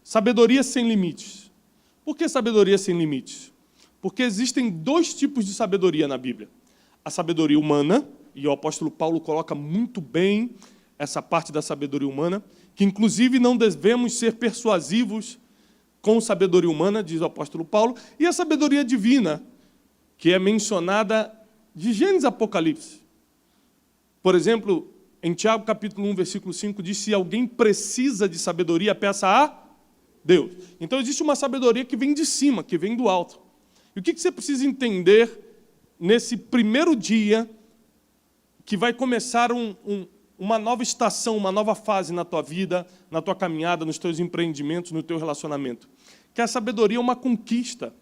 Sabedoria sem limites. Por que sabedoria sem limites? Porque existem dois tipos de sabedoria na Bíblia. A sabedoria humana, e o apóstolo Paulo coloca muito bem essa parte da sabedoria humana, que inclusive não devemos ser persuasivos com sabedoria humana, diz o apóstolo Paulo, e a sabedoria divina, que é mencionada de Gênesis a Apocalipse. Por exemplo, em Tiago capítulo 1, versículo 5, diz: se alguém precisa de sabedoria, peça a Deus. Então existe uma sabedoria que vem de cima, que vem do alto. E o que você precisa entender nesse primeiro dia que vai começar uma nova estação, uma nova fase na tua vida, na tua caminhada, nos teus empreendimentos, no teu relacionamento? Que a sabedoria é uma conquista.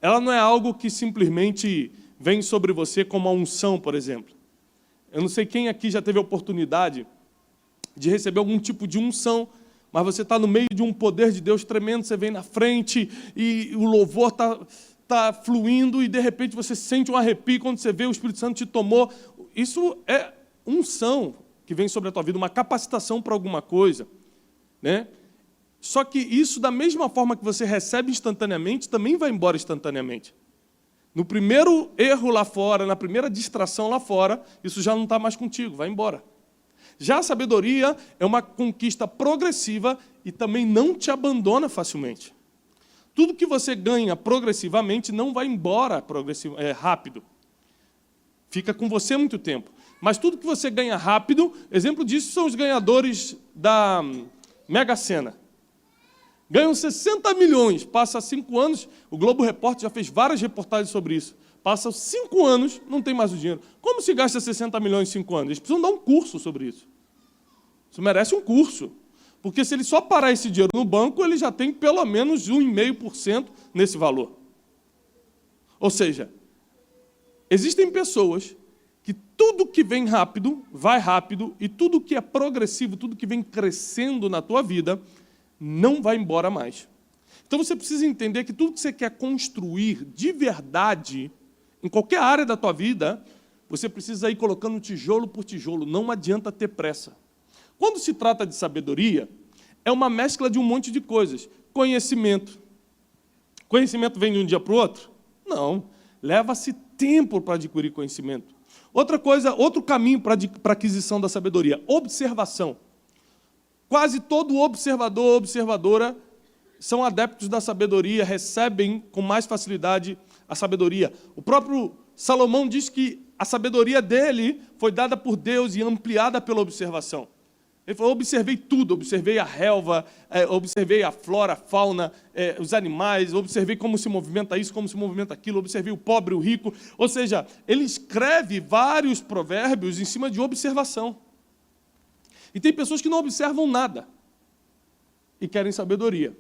Ela não é algo que simplesmente vem sobre você como a unção, por exemplo. Eu não sei quem aqui já teve a oportunidade de receber algum tipo de unção, mas você está no meio de um poder de Deus tremendo, você vem na frente e o louvor está fluindo e de repente você sente um arrepio quando você vê o Espírito Santo te tomou. Isso é unção que vem sobre a tua vida, uma capacitação para alguma coisa, né? Só que isso, da mesma forma que você recebe instantaneamente, também vai embora instantaneamente. No primeiro erro lá fora, na primeira distração lá fora, isso já não está mais contigo, vai embora. Já a sabedoria é uma conquista progressiva e também não te abandona facilmente. Tudo que você ganha progressivamente não vai embora rápido. Fica com você muito tempo. Mas tudo que você ganha rápido, exemplo disso são os ganhadores da Mega Sena. Ganham 60 milhões, passa 5 anos, o Globo Repórter já fez várias reportagens sobre isso. Passa 5 anos, não tem mais o dinheiro. Como se gasta 60 milhões em 5 anos? Eles precisam dar um curso sobre isso. Isso merece um curso. Porque se ele só parar esse dinheiro no banco, ele já tem pelo menos 1,5% nesse valor. Ou seja, existem pessoas que tudo que vem rápido, vai rápido, e tudo que é progressivo, tudo que vem crescendo na tua vida, não vai embora mais. Então você precisa entender que tudo que você quer construir de verdade, em qualquer área da tua vida, você precisa ir colocando tijolo por tijolo, não adianta ter pressa. Quando se trata de sabedoria, é uma mescla de um monte de coisas. Conhecimento. Conhecimento vem de um dia para o outro? Não. Leva-se tempo para adquirir conhecimento. Outra coisa, outro caminho para a aquisição da sabedoria, observação. Quase todo observador ou observadora são adeptos da sabedoria, recebem com mais facilidade a sabedoria. O próprio Salomão diz que a sabedoria dele foi dada por Deus e ampliada pela observação. Ele falou: observei tudo, observei a relva, observei a flora, a fauna, os animais, observei como se movimenta isso, como se movimenta aquilo, observei o pobre, o rico. Ou seja, ele escreve vários provérbios em cima de observação. E tem pessoas que não observam nada e querem sabedoria.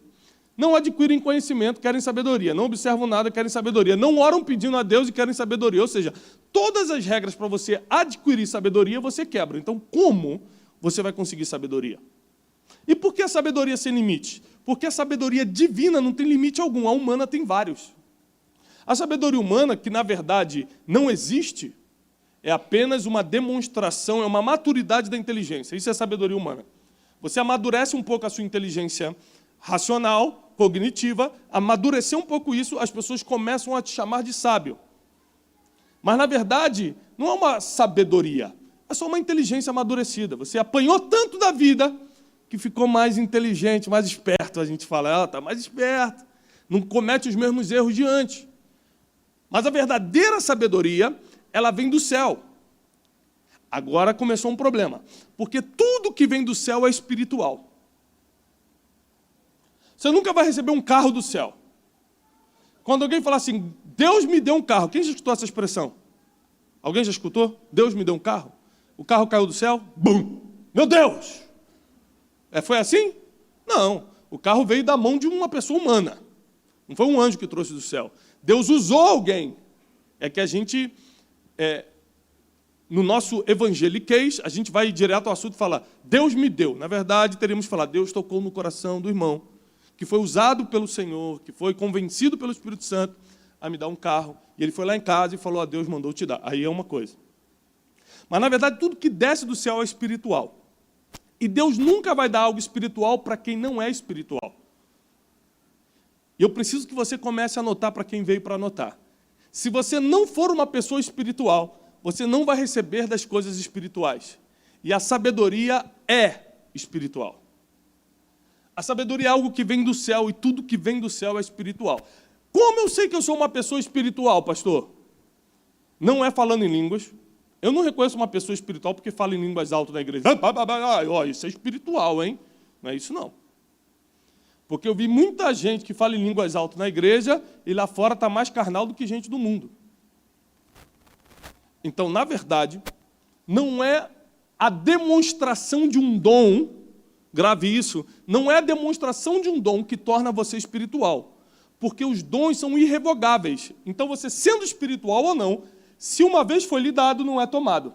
Não adquirem conhecimento, querem sabedoria. Não observam nada, querem sabedoria. Não oram pedindo a Deus e querem sabedoria. Ou seja, todas as regras para você adquirir sabedoria, você quebra. Então, como você vai conseguir sabedoria? E por que a sabedoria sem limite? Porque a sabedoria divina não tem limite algum, a humana tem vários. A sabedoria humana, que na verdade não existe, é apenas uma demonstração, é uma maturidade da inteligência. Isso é sabedoria humana. Você amadurece um pouco a sua inteligência racional, cognitiva, amadurecer um pouco isso, as pessoas começam a te chamar de sábio. Mas, na verdade, não é uma sabedoria, é só uma inteligência amadurecida. Você apanhou tanto da vida que ficou mais inteligente, mais esperto. A gente fala: ela está mais esperta, não comete os mesmos erros de antes. Mas a verdadeira sabedoria, ela vem do céu. Agora começou um problema, porque tudo que vem do céu é espiritual. Você nunca vai receber um carro do céu. Quando alguém fala assim: Deus me deu um carro, quem já escutou essa expressão? Alguém já escutou? Deus me deu um carro? O carro caiu do céu? Bum! Meu Deus! Foi assim? Não. O carro veio da mão de uma pessoa humana. Não foi um anjo que trouxe do céu. Deus usou alguém. É que a gente, no nosso evangeliquez, a gente vai direto ao assunto e fala: Deus me deu. Na verdade, teríamos que falar: Deus tocou no coração do irmão, que foi usado pelo Senhor, que foi convencido pelo Espírito Santo a me dar um carro. E ele foi lá em casa e falou: Deus mandou te dar. Aí é uma coisa. Mas, na verdade, tudo que desce do céu é espiritual. E Deus nunca vai dar algo espiritual para quem não é espiritual. E eu preciso que você comece a anotar para quem veio para anotar. Se você não for uma pessoa espiritual, você não vai receber das coisas espirituais. E a sabedoria é espiritual. A sabedoria é algo que vem do céu, e tudo que vem do céu é espiritual. Como eu sei que eu sou uma pessoa espiritual, pastor? Não é falando em línguas. Eu não reconheço uma pessoa espiritual porque fala em línguas altas na igreja. Isso é espiritual, hein? Não é isso, não. Porque eu vi muita gente que fala em línguas altas na igreja e lá fora está mais carnal do que gente do mundo. Então, na verdade, não é a demonstração de um dom, grave isso, não é a demonstração de um dom que torna você espiritual. Porque os dons são irrevogáveis. Então, você sendo espiritual ou não, se uma vez foi lhe dado, não é tomado.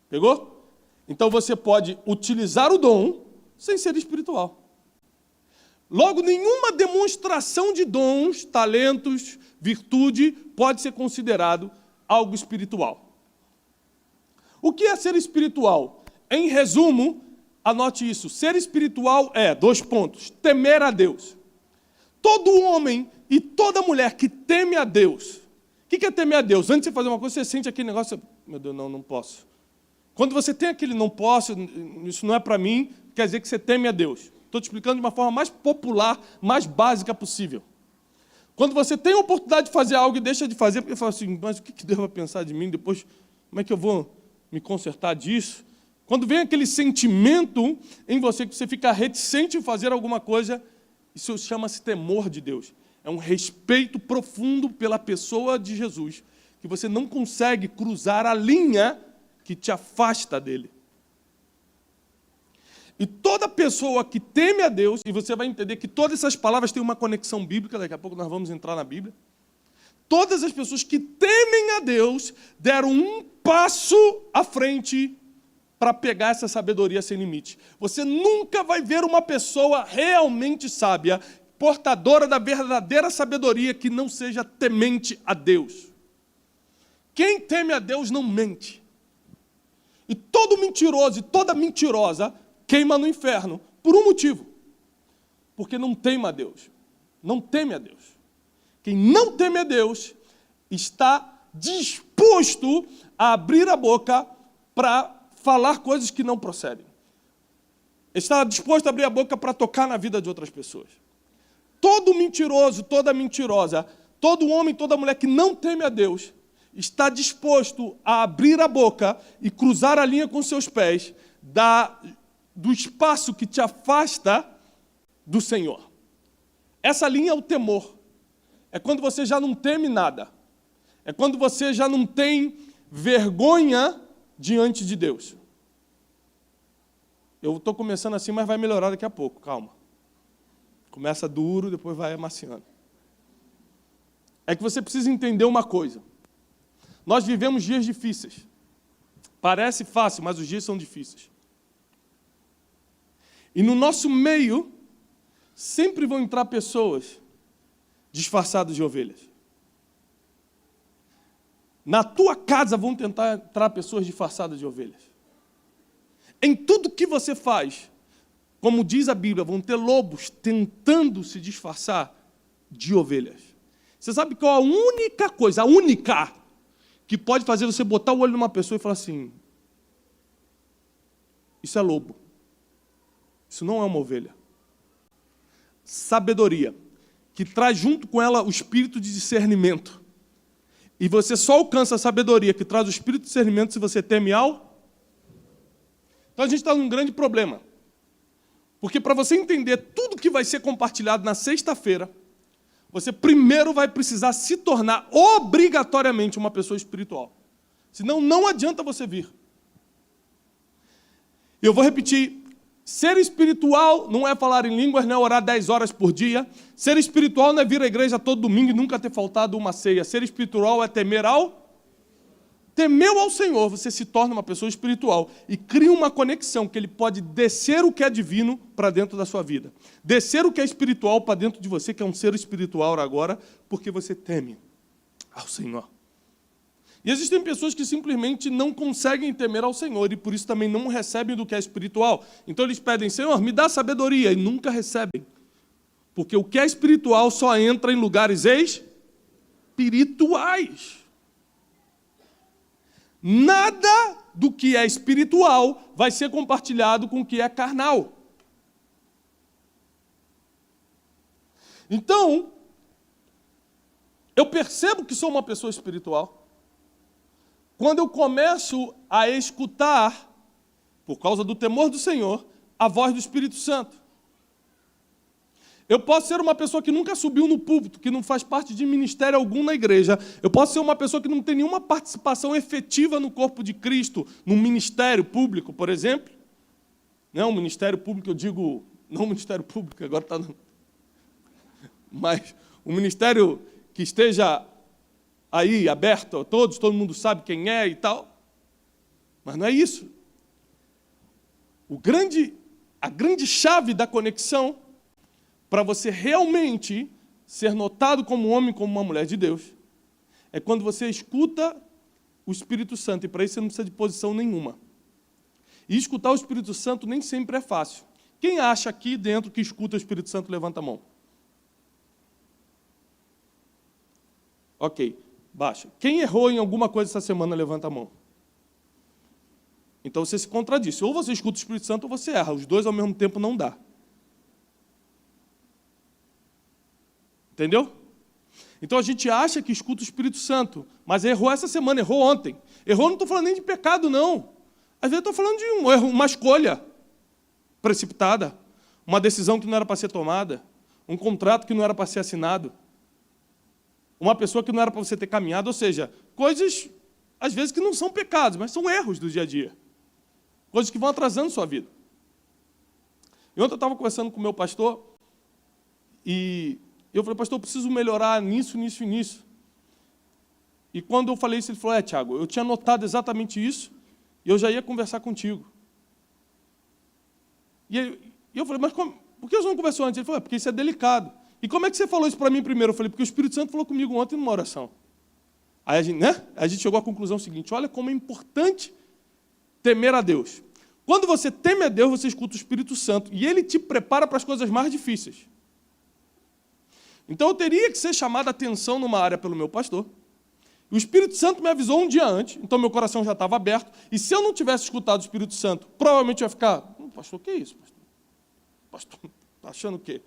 Pegou? Então, você pode utilizar o dom sem ser espiritual. Logo, nenhuma demonstração de dons, talentos, virtude, pode ser considerado algo espiritual. O que é ser espiritual? Em resumo, anote isso. Ser espiritual é, 2 pontos, temer a Deus. Todo homem e toda mulher que teme a Deus. O que é temer a Deus? Antes de você fazer uma coisa, você sente aquele negócio, meu Deus, não posso. Quando você tem aquele não posso, isso não é para mim, quer dizer que você teme a Deus. Estou te explicando de uma forma mais popular, mais básica possível. Quando você tem a oportunidade de fazer algo e deixa de fazer, porque fala assim, mas o que Deus vai pensar de mim depois? Como é que eu vou me consertar disso? Quando vem aquele sentimento em você que você fica reticente em fazer alguma coisa, isso chama-se temor de Deus. É um respeito profundo pela pessoa de Jesus, que você não consegue cruzar a linha que te afasta dele. E toda pessoa que teme a Deus, e você vai entender que todas essas palavras têm uma conexão bíblica, daqui a pouco nós vamos entrar na Bíblia. Todas as pessoas que temem a Deus deram um passo à frente para pegar essa sabedoria sem limite. Você nunca vai ver uma pessoa realmente sábia, portadora da verdadeira sabedoria, que não seja temente a Deus. Quem teme a Deus não mente. E todo mentiroso e toda mentirosa queima no inferno, por um motivo. Porque não teme a Deus. Não teme a Deus. Quem não teme a Deus está disposto a abrir a boca para falar coisas que não procedem. Está disposto a abrir a boca para tocar na vida de outras pessoas. Todo mentiroso, toda mentirosa, todo homem, toda mulher que não teme a Deus está disposto a abrir a boca e cruzar a linha com seus pés do espaço que te afasta do Senhor. Essa linha é o temor. É quando você já não teme nada. É quando você já não tem vergonha diante de Deus. Eu estou começando assim, mas vai melhorar daqui a pouco, calma. Começa duro, depois vai amaciando. É que você precisa entender uma coisa. Nós vivemos dias difíceis. Parece fácil, mas os dias são difíceis. E no nosso meio, sempre vão entrar pessoas disfarçadas de ovelhas. Na tua casa vão tentar entrar pessoas disfarçadas de ovelhas. Em tudo que você faz, como diz a Bíblia, vão ter lobos tentando se disfarçar de ovelhas. Você sabe qual a única coisa, a única, que pode fazer você botar o olho numa pessoa e falar assim, isso é lobo. Isso não é uma ovelha. Sabedoria, que traz junto com ela o espírito de discernimento. E você só alcança a sabedoria que traz o espírito de discernimento se você teme ao. Então a gente está num grande problema. Porque para você entender tudo que vai ser compartilhado na sexta-feira, você primeiro vai precisar se tornar obrigatoriamente uma pessoa espiritual. Senão não adianta você vir. Eu vou repetir. Ser espiritual não é falar em línguas, não é orar 10 horas por dia. Ser espiritual não é vir à igreja todo domingo e nunca ter faltado uma ceia. Ser espiritual é temer ao... Temeu ao Senhor, você se torna uma pessoa espiritual e cria uma conexão que Ele pode descer o que é divino para dentro da sua vida. Descer o que é espiritual para dentro de você, que é um ser espiritual agora, porque você teme ao Senhor. E existem pessoas que simplesmente não conseguem temer ao Senhor e por isso também não recebem do que é espiritual. Então eles pedem, Senhor, me dá sabedoria, e nunca recebem. Porque o que é espiritual só entra em lugares espirituais. Nada do que é espiritual vai ser compartilhado com o que é carnal. Então, eu percebo que sou uma pessoa espiritual quando eu começo a escutar, por causa do temor do Senhor, a voz do Espírito Santo. Eu posso ser uma pessoa que nunca subiu no púlpito, que não faz parte de ministério algum na igreja. Eu posso ser uma pessoa que não tem nenhuma participação efetiva no corpo de Cristo, num ministério público, por exemplo. Não, ministério público, eu digo, não ministério público, agora está... Mas um ministério que esteja aí aberto a todos, todo mundo sabe quem é e tal. Mas não é isso. A grande chave da conexão para você realmente ser notado como um homem, como uma mulher de Deus, é quando você escuta o Espírito Santo, e para isso você não precisa de posição nenhuma. E escutar o Espírito Santo nem sempre é fácil. Quem acha aqui dentro que escuta o Espírito Santo, levanta a mão. Ok, baixa. Quem errou em alguma coisa essa semana, levanta a mão. Então você se contradiz. Ou você escuta o Espírito Santo ou você erra. Os dois ao mesmo tempo não dá. Entendeu? Então a gente acha que escuta o Espírito Santo, mas errou essa semana, errou ontem. Errou, não estou falando nem de pecado, não. Às vezes estou falando de um erro, uma escolha precipitada, uma decisão que não era para ser tomada, um contrato que não era para ser assinado, uma pessoa que não era para você ter caminhado, ou seja, coisas, às vezes, que não são pecados, mas são erros do dia a dia. Coisas que vão atrasando sua vida. E ontem eu estava conversando com o meu pastor, e eu falei, pastor, eu preciso melhorar nisso, nisso e nisso. E quando eu falei isso, ele falou, Tiago, eu tinha notado exatamente isso, e eu já ia conversar contigo. E eu falei, mas por que você não conversou antes? Ele falou, porque isso é delicado. E como é que você falou isso para mim primeiro? Eu falei, porque o Espírito Santo falou comigo ontem numa oração. Aí a gente chegou à conclusão seguinte, olha como é importante temer a Deus. Quando você teme a Deus, você escuta o Espírito Santo, e ele te prepara para as coisas mais difíceis. Então eu teria que ser chamado a atenção numa área pelo meu pastor. O Espírito Santo me avisou um dia antes, então meu coração já estava aberto, e se eu não tivesse escutado o Espírito Santo, provavelmente eu ia ficar, pastor, o que é isso, pastor? Pastor, está achando o quê?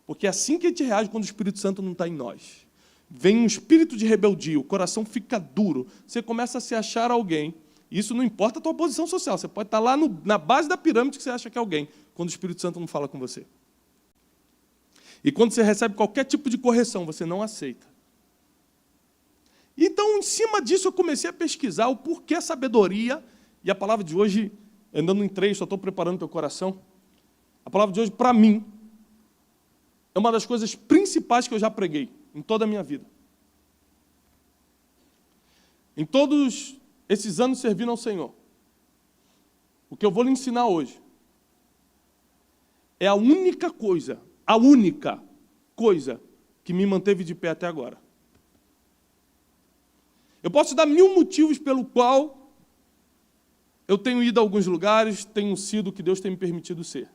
Porque é assim que a gente reage quando o Espírito Santo não está em nós. Vem um espírito de rebeldia, o coração fica duro, você começa a se achar alguém, isso não importa a tua posição social, você pode estar lá na base da pirâmide que você acha que é alguém, quando o Espírito Santo não fala com você. E quando você recebe qualquer tipo de correção, você não aceita. Então, em cima disso, eu comecei a pesquisar o porquê a sabedoria, e a palavra de hoje, andando em 3, só estou preparando teu coração, a palavra de hoje, para mim, é uma das coisas principais que eu já preguei em toda a minha vida. Em todos esses anos servindo ao Senhor, o que eu vou lhe ensinar hoje é a única coisa que me manteve de pé até agora. Eu posso dar 1000 motivos pelo qual eu tenho ido a alguns lugares, tenho sido o que Deus tem me permitido ser.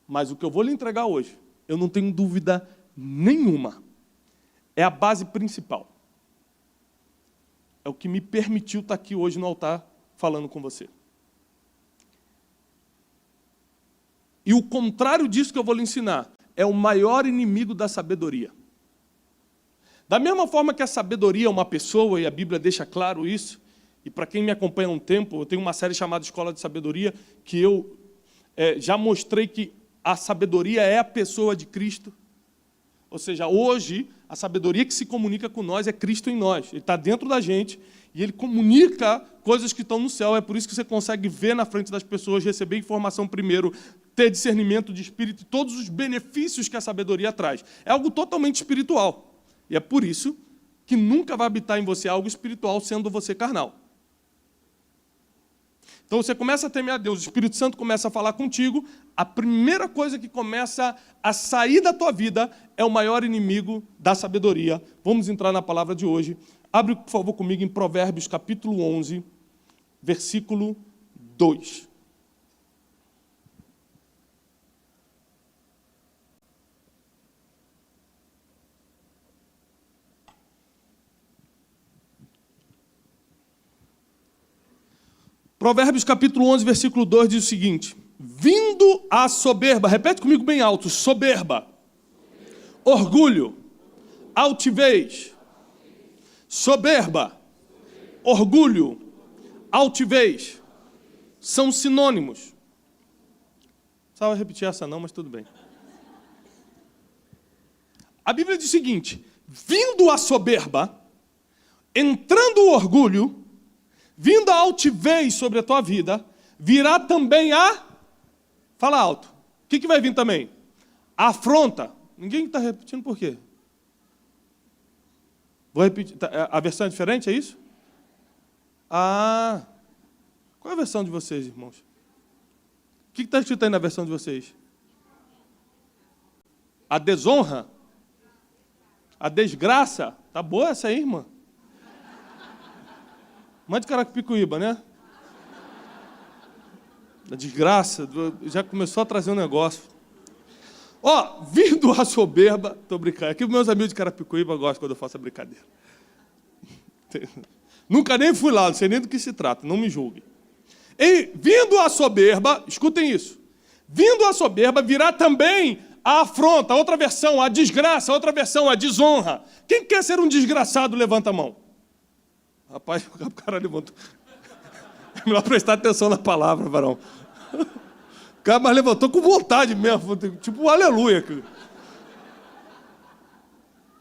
Mas o que eu vou lhe entregar hoje, eu não tenho dúvida nenhuma, é a base principal. É o que me permitiu estar aqui hoje no altar falando com você. E o contrário disso que eu vou lhe ensinar é o maior inimigo da sabedoria. Da mesma forma que a sabedoria é uma pessoa, e a Bíblia deixa claro isso, e para quem me acompanha há um tempo, eu tenho uma série chamada Escola de Sabedoria, que eu já mostrei que a sabedoria é a pessoa de Cristo. Ou seja, hoje, a sabedoria que se comunica com nós é Cristo em nós. Ele está dentro da gente e ele comunica coisas que estão no céu. É por isso que você consegue ver na frente das pessoas, receber informação primeiro, ter discernimento de espírito e todos os benefícios que a sabedoria traz. É algo totalmente espiritual. E é por isso que nunca vai habitar em você algo espiritual sendo você carnal. Então você começa a temer a Deus, o Espírito Santo começa a falar contigo, a primeira coisa que começa a sair da tua vida é o maior inimigo da sabedoria. Vamos entrar na palavra de hoje. Abre, por favor, comigo em Provérbios, capítulo 11, versículo 2. Provérbios capítulo 11, versículo 2 diz o seguinte: vindo a soberba, repete comigo bem alto, soberba, orgulho, altivez, soberba, orgulho, altivez, são sinônimos. Não precisava repetir essa não, mas tudo bem. A Bíblia diz o seguinte: vindo a soberba, entrando o orgulho, vindo a altivez sobre a tua vida, virá também a... Fala alto. O que vai vir também? A afronta. Ninguém está repetindo por quê? Vou repetir. A versão é diferente, é isso? Ah. Qual é a versão de vocês, irmãos? O que está escrito aí na versão de vocês? A desonra? A desgraça? Tá boa essa aí, irmã? Mãe de Carapicuíba, né? A desgraça, já começou a trazer um negócio. Ó, vindo a soberba, tô brincando. Aqui meus amigos de Carapicuíba gostam quando eu faço a brincadeira. Nunca nem fui lá, não sei nem do que se trata, não me julguem. E vindo a soberba, escutem isso. Vindo a soberba virá também a afronta, outra versão, a desgraça, outra versão, a desonra. Quem quer ser um desgraçado, levanta a mão. Rapaz, o cara levantou. É melhor prestar atenção na palavra, varão. O cara mas levantou com vontade mesmo, tipo um aleluia.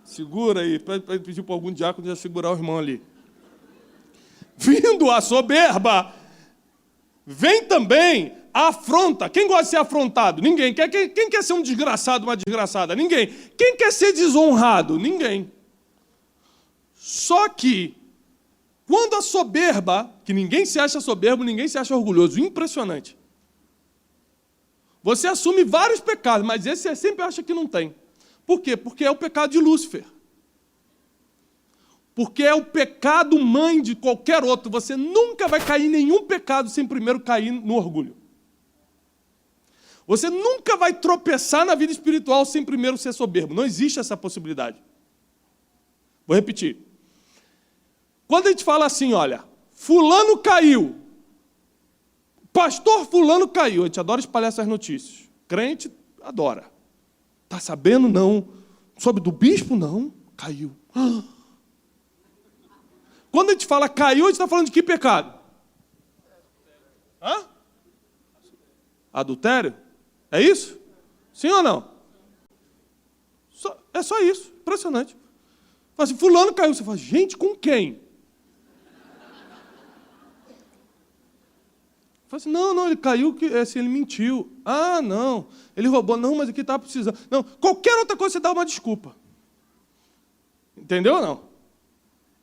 Segura aí, para pedir para algum diácono já segurar o irmão ali. Vindo a soberba, vem também a afronta. Quem gosta de ser afrontado? Ninguém. Quem quer ser um desgraçado, uma desgraçada? Ninguém. Quem quer ser desonrado? Ninguém. Só que quando a soberba, que ninguém se acha soberbo, ninguém se acha orgulhoso, impressionante. Você assume vários pecados, mas esse você sempre acha que não tem. Por quê? Porque é o pecado de Lúcifer. Porque é o pecado mãe de qualquer outro. Você nunca vai cair em nenhum pecado sem primeiro cair no orgulho. Você nunca vai tropeçar na vida espiritual sem primeiro ser soberbo. Não existe essa possibilidade. Vou repetir. Quando a gente fala assim, olha, fulano caiu, pastor fulano caiu, a gente adora espalhar essas notícias. Crente adora. Tá sabendo? Não. Soube do bispo? Não. Caiu. Quando a gente fala caiu, a gente está falando de que pecado? Hã? Adultério? É isso? Sim ou não? É só isso. Impressionante. Fala assim, fulano caiu. Você fala, gente, com quem? Fala assim, não, ele caiu, assim, ele mentiu. Ah, não, ele roubou. Não, mas aqui estava precisando. Não, qualquer outra coisa você dá uma desculpa. Entendeu ou não?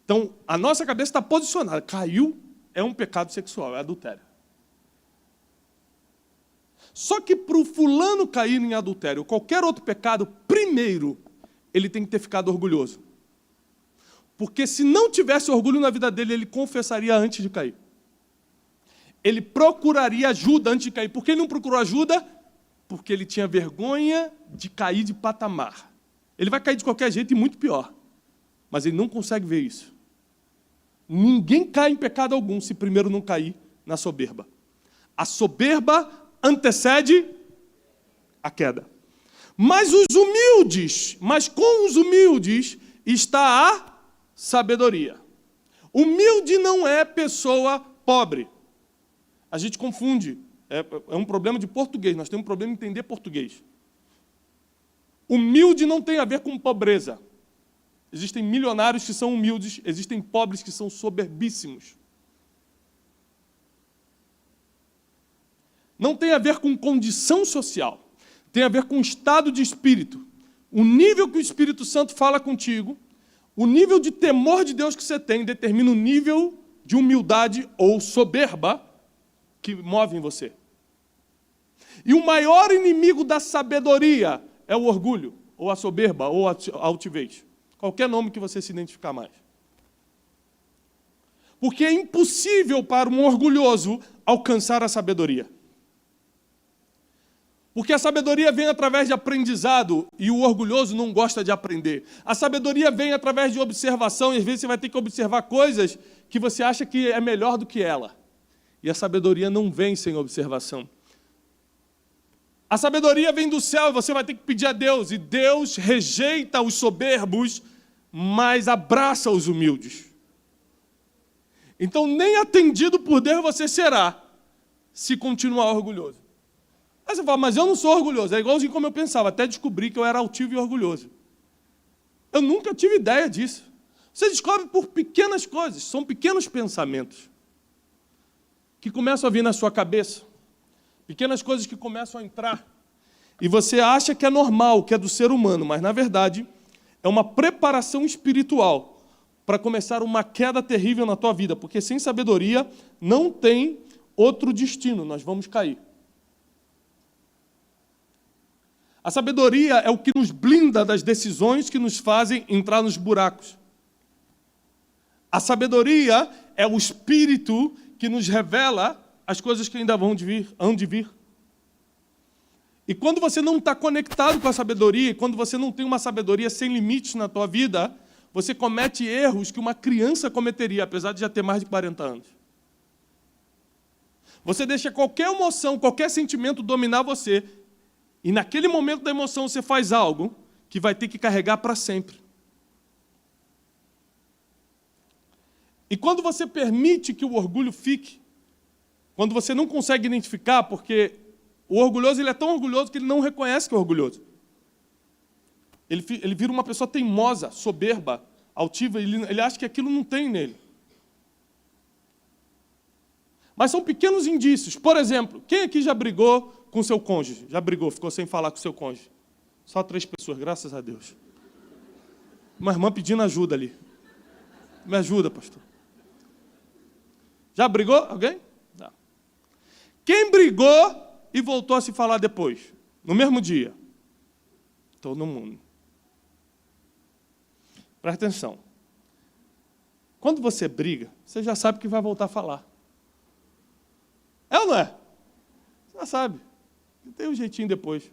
Então, a nossa cabeça está posicionada. Caiu é um pecado sexual, é adultério. Só que para o fulano cair em adultério, qualquer outro pecado, primeiro, ele tem que ter ficado orgulhoso. Porque se não tivesse orgulho na vida dele, ele confessaria antes de cair. Ele procuraria ajuda antes de cair. Por que ele não procurou ajuda? Porque ele tinha vergonha de cair de patamar. Ele vai cair de qualquer jeito e muito pior. Mas ele não consegue ver isso. Ninguém cai em pecado algum se primeiro não cair na soberba. A soberba antecede a queda. Mas com os humildes está a sabedoria. Humilde não é pessoa pobre. A gente confunde. É um problema de português. Nós temos um problema em entender português. Humilde não tem a ver com pobreza. Existem milionários que são humildes, existem pobres que são soberbíssimos. Não tem a ver com condição social. Tem a ver com estado de espírito. O nível que o Espírito Santo fala contigo, o nível de temor de Deus que você tem, determina o nível de humildade ou soberba que move em você. E o maior inimigo da sabedoria é o orgulho, ou a soberba, ou a altivez. Qualquer nome que você se identificar mais. Porque é impossível para um orgulhoso alcançar a sabedoria. Porque a sabedoria vem através de aprendizado e o orgulhoso não gosta de aprender. A sabedoria vem através de observação e às vezes você vai ter que observar coisas que você acha que é melhor do que ela. E a sabedoria não vem sem observação. A sabedoria vem do céu e você vai ter que pedir a Deus. E Deus rejeita os soberbos, mas abraça os humildes. Então, nem atendido por Deus você será, se continuar orgulhoso. Aí você fala, mas eu não sou orgulhoso. É igualzinho como eu pensava, até descobri que eu era altivo e orgulhoso. Eu nunca tive ideia disso. Você descobre por pequenas coisas, são pequenos pensamentos que começam a vir na sua cabeça. Pequenas coisas que começam a entrar. E você acha que é normal, que é do ser humano, mas, na verdade, é uma preparação espiritual para começar uma queda terrível na tua vida, porque sem sabedoria não tem outro destino, nós vamos cair. A sabedoria é o que nos blinda das decisões que nos fazem entrar nos buracos. A sabedoria é o espírito que nos revela as coisas que ainda hão de vir. E quando você não está conectado com a sabedoria, quando você não tem uma sabedoria sem limites na tua vida, você comete erros que uma criança cometeria, apesar de já ter mais de 40 anos. Você deixa qualquer emoção, qualquer sentimento dominar você, e naquele momento da emoção você faz algo que vai ter que carregar para sempre. E quando você permite que o orgulho fique, quando você não consegue identificar, porque o orgulhoso ele é tão orgulhoso que ele não reconhece que é orgulhoso. Ele vira uma pessoa teimosa, soberba, altiva, ele acha que aquilo não tem nele. Mas são pequenos indícios. Por exemplo, quem aqui já brigou com seu cônjuge? Já brigou, ficou sem falar com seu cônjuge? Só 3 pessoas, graças a Deus. Uma irmã pedindo ajuda ali. Me ajuda, pastor. Já brigou? Alguém? Não. Quem brigou e voltou a se falar depois? No mesmo dia? Todo mundo. Presta atenção. Quando você briga, você já sabe que vai voltar a falar. É ou não é? Você já sabe. Tem um jeitinho depois.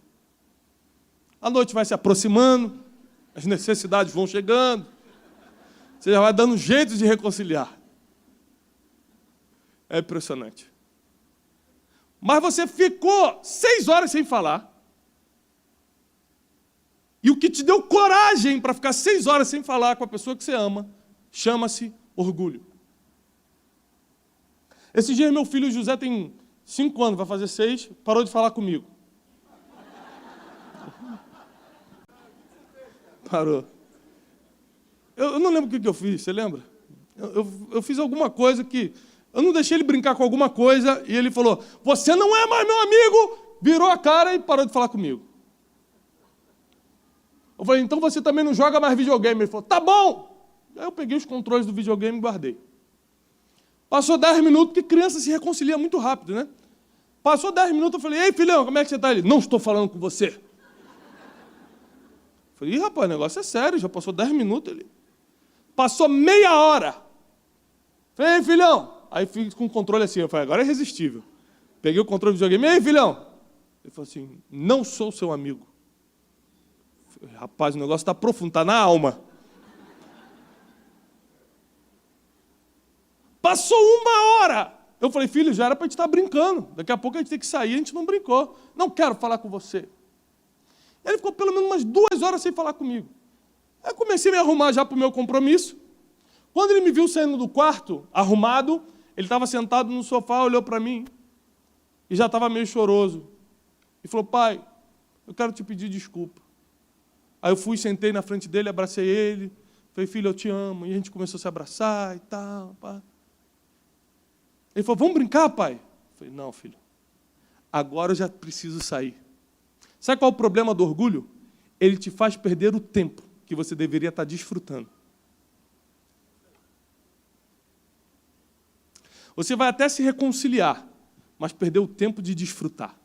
A noite vai se aproximando, as necessidades vão chegando, você já vai dando jeito de reconciliar. É impressionante. Mas você ficou 6 horas sem falar. E o que te deu coragem para ficar 6 horas sem falar com a pessoa que você ama, chama-se orgulho. Esse dia meu filho José tem 5 anos, vai fazer 6, parou de falar comigo. Parou. Eu não lembro o que eu fiz, você lembra? Eu fiz alguma coisa que... Eu não deixei ele brincar com alguma coisa e ele falou, você não é mais meu amigo, virou a cara e parou de falar comigo. Eu falei, então você também não joga mais videogame. Ele falou, tá bom. Aí eu peguei os controles do videogame e guardei. Passou 10 minutos, porque criança se reconcilia muito rápido, né? Passou 10 minutos, eu falei, ei, filhão, como é que você está? Ele, não estou falando com você. Eu falei, ih, rapaz, o negócio é sério, já passou 10 minutos. Ele... Passou meia hora. Eu falei, ei, filhão. Aí fiz com o controle assim, eu falei, agora é irresistível. Peguei o controle do videogame, ei, filhão. Ele falou assim, não sou seu amigo. Eu falei, rapaz, o negócio está profundo, está na alma. Passou 1 hora. Eu falei, filho, já era para a gente estar brincando. Daqui a pouco a gente tem que sair, a gente não brincou. Não quero falar com você. Ele ficou pelo menos umas 2 horas sem falar comigo. Aí eu comecei a me arrumar já para o meu compromisso. Quando ele me viu saindo do quarto, arrumado, ele estava sentado no sofá, olhou para mim e já estava meio choroso. E falou, pai, eu quero te pedir desculpa. Aí eu fui, sentei na frente dele, abracei ele. Falei, filho, eu te amo. E a gente começou a se abraçar e tal. Pá. Ele falou, vamos brincar, pai? Eu falei, não, filho. Agora eu já preciso sair. Sabe qual é o problema do orgulho? Ele te faz perder o tempo que você deveria estar desfrutando. Você vai até se reconciliar, mas perdeu o tempo de desfrutar.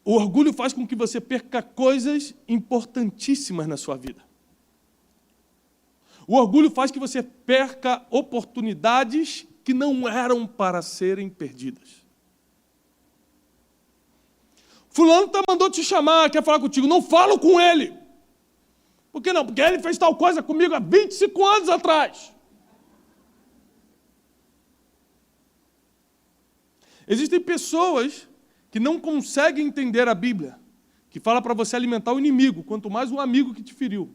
O orgulho faz com que você perca coisas importantíssimas na sua vida. O orgulho faz que você perca oportunidades que não eram para serem perdidas. Fulano mandou te chamar, quer falar contigo, não falo com ele. Por que não? Porque ele fez tal coisa comigo há 25 anos atrás. Existem pessoas que não conseguem entender a Bíblia, que fala para você alimentar o inimigo, quanto mais um amigo que te feriu.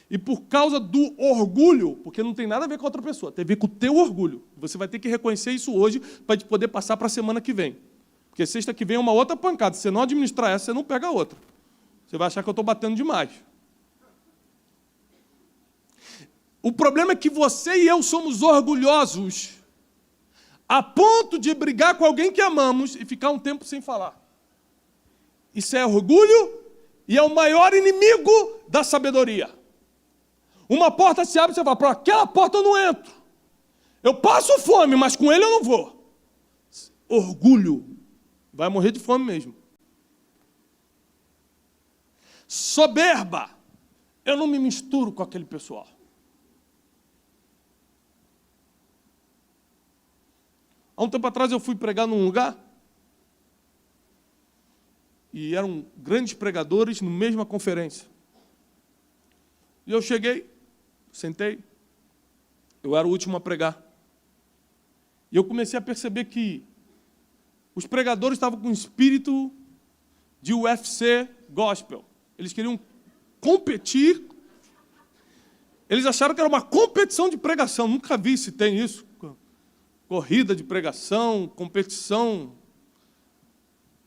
E por causa do orgulho, porque não tem nada a ver com outra pessoa, tem a ver com o teu orgulho. Você vai ter que reconhecer isso hoje para te poder passar para a semana que vem. Porque sexta que vem é uma outra pancada. Se você não administrar essa, você não pega a outra. Você vai achar que eu estou batendo demais. O problema é que você e eu somos orgulhosos a ponto de brigar com alguém que amamos e ficar um tempo sem falar. Isso é orgulho e é o maior inimigo da sabedoria. Uma porta se abre e você fala, para aquela porta eu não entro. Eu passo fome, mas com ele eu não vou. Orgulho. Vai morrer de fome mesmo. Soberba. Eu não me misturo com aquele pessoal. Há um tempo atrás eu fui pregar num lugar e eram grandes pregadores na mesma conferência. E eu cheguei, sentei, eu era o último a pregar. E eu comecei a perceber que os pregadores estavam com um espírito de UFC gospel. Eles queriam competir. Eles acharam que era uma competição de pregação. Nunca vi se tem isso. Corrida de pregação, competição.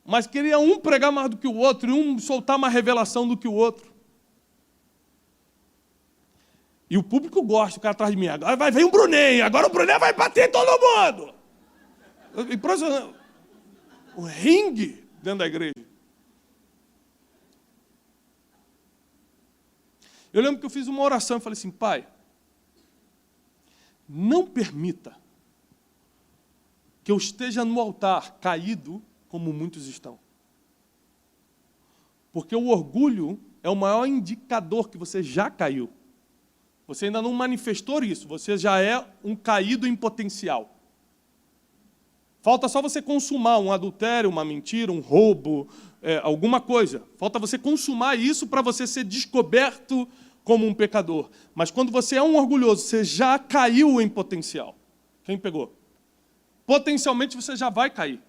Mas queria um pregar mais do que o outro e um soltar mais revelação do que o outro. E o público gosta, o cara atrás de mim. Agora vai vir um Bruninho, agora o Bruninho vai bater em todo mundo. Impressionante. O ringue dentro da igreja. Eu lembro que eu fiz uma oração e falei assim, Pai, não permita que eu esteja no altar caído como muitos estão. Porque o orgulho é o maior indicador que você já caiu. Você ainda não manifestou isso, você já é um caído em potencial. Falta só você consumar um adultério, uma mentira, um roubo, alguma coisa. Falta você consumar isso para você ser descoberto como um pecador. Mas quando você é um orgulhoso, você já caiu em potencial. Quem pegou? Potencialmente você já vai cair.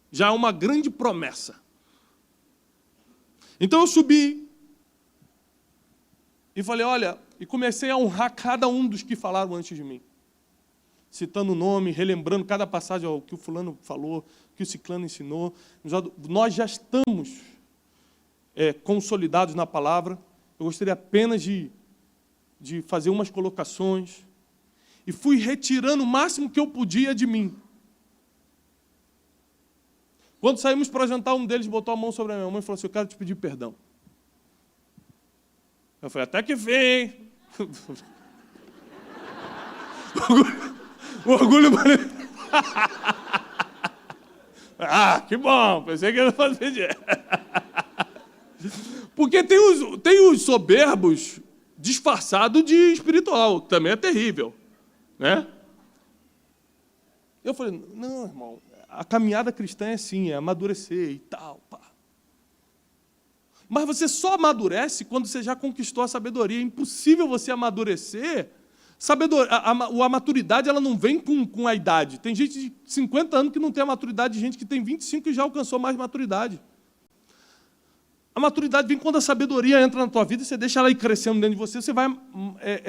Já é uma grande promessa. Então eu subi e falei, olha, e comecei a honrar cada um dos que falaram antes de mim. Citando o nome, relembrando cada passagem, o que o fulano falou, o que o ciclano ensinou. Nós já estamos consolidados na palavra. Eu gostaria apenas de fazer umas colocações. E fui retirando o máximo que eu podia de mim. Quando saímos para jantar, um deles botou a mão sobre a minha mão e falou assim, eu quero te pedir perdão. Eu falei, até que vem. O orgulho... Ah, que bom, pensei que ia fazer. Porque tem os soberbos disfarçados de espiritual, que também é terrível. Né? Eu falei, não, irmão, a caminhada cristã é assim, é amadurecer e tal. Pá. Mas você só amadurece quando você já conquistou a sabedoria. É impossível você amadurecer. A maturidade ela não vem com a idade. Tem gente de 50 anos que não tem a maturidade, gente que tem 25 e já alcançou mais maturidade. A maturidade vem quando a sabedoria entra na tua vida e você deixa ela ir crescendo dentro de você, você vai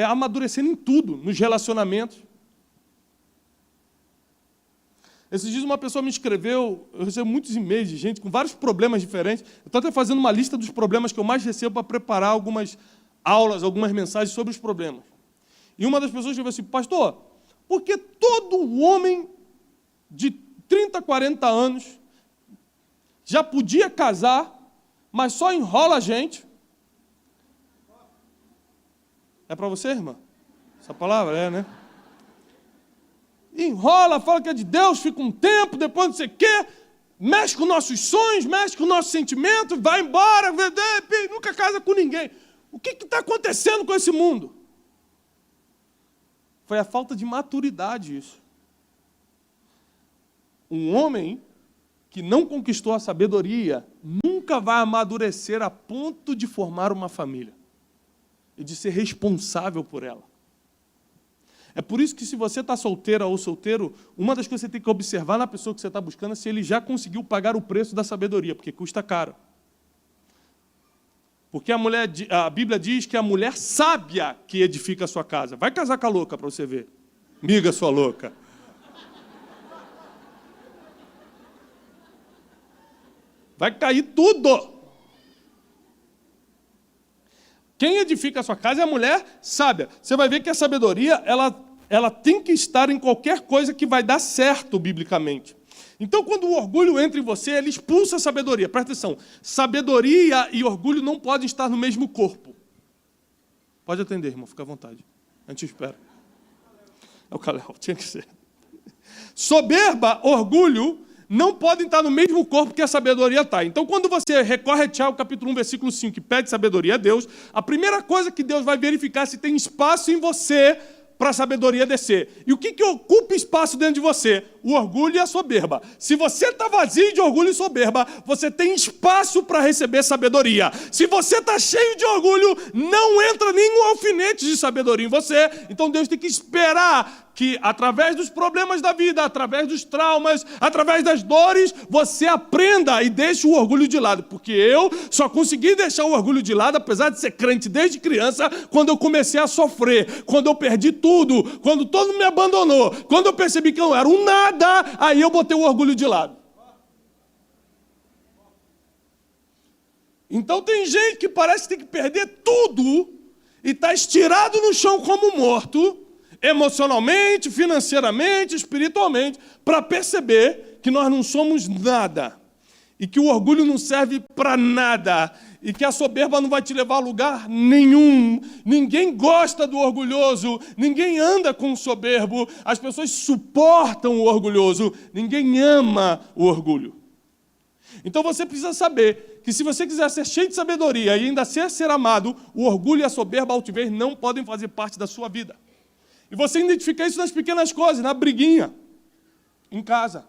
amadurecendo em tudo, nos relacionamentos. Esses dias uma pessoa me escreveu, eu recebo muitos e-mails de gente com vários problemas diferentes. Eu estou até fazendo uma lista dos problemas que eu mais recebo para preparar algumas aulas, algumas mensagens sobre os problemas. E uma das pessoas escreveu assim, pastor, por que todo homem de 30, 40 anos já podia casar, mas só enrola a gente? É para você, irmã? Essa palavra é, né? Enrola, fala que é de Deus, fica um tempo, depois não sei o quê, mexe com nossos sonhos, mexe com nossos sentimentos, vai embora, nunca casa com ninguém. O que está acontecendo com esse mundo? Foi a falta de maturidade isso. Um homem que não conquistou a sabedoria nunca vai amadurecer a ponto de formar uma família e de ser responsável por ela. É por isso que se você está solteira ou solteiro, uma das coisas que você tem que observar na pessoa que você está buscando é se ele já conseguiu pagar o preço da sabedoria, porque custa caro. Porque a Bíblia diz que a mulher sábia que edifica a sua casa. Vai casar com a louca para você ver. Miga sua louca. Vai cair tudo. Quem edifica a sua casa é a mulher sábia. Você vai ver que a sabedoria, ela tem que estar em qualquer coisa que vai dar certo biblicamente. Então, quando o orgulho entra em você, ele expulsa a sabedoria. Presta atenção. Sabedoria e orgulho não podem estar no mesmo corpo. Pode atender, irmão. Fica à vontade. A gente espera. É o Caléu. Tinha que ser. Soberba, orgulho, não podem estar no mesmo corpo que a sabedoria está. Então, quando você recorre a Tiago, capítulo 1, versículo 5, que pede sabedoria a Deus, a primeira coisa que Deus vai verificar é se tem espaço em você para a sabedoria descer. E o que ocupa espaço dentro de você? O orgulho e a soberba. Se você está vazio de orgulho e soberba, você tem espaço para receber sabedoria. Se você está cheio de orgulho, não entra nenhum alfinete de sabedoria em você. Então Deus tem que esperar que, através dos problemas da vida, através dos traumas, através das dores, você aprenda e deixe o orgulho de lado. Porque eu só consegui deixar o orgulho de lado, apesar de ser crente desde criança, quando eu comecei a sofrer, quando eu perdi tudo, quando todo mundo me abandonou, quando eu percebi que eu não era um nada, aí eu botei o orgulho de lado. Então tem gente que parece que tem que perder tudo e está estirado no chão como morto, emocionalmente, financeiramente, espiritualmente, para perceber que nós não somos nada, e que o orgulho não serve para nada, e que a soberba não vai te levar a lugar nenhum. Ninguém gosta do orgulhoso, ninguém anda com o soberbo, as pessoas suportam o orgulhoso, ninguém ama o orgulho. Então você precisa saber que se você quiser ser cheio de sabedoria e ainda ser amado, o orgulho e a soberba, a altivez, não podem fazer parte da sua vida. E você identifica isso nas pequenas coisas, na briguinha, em casa.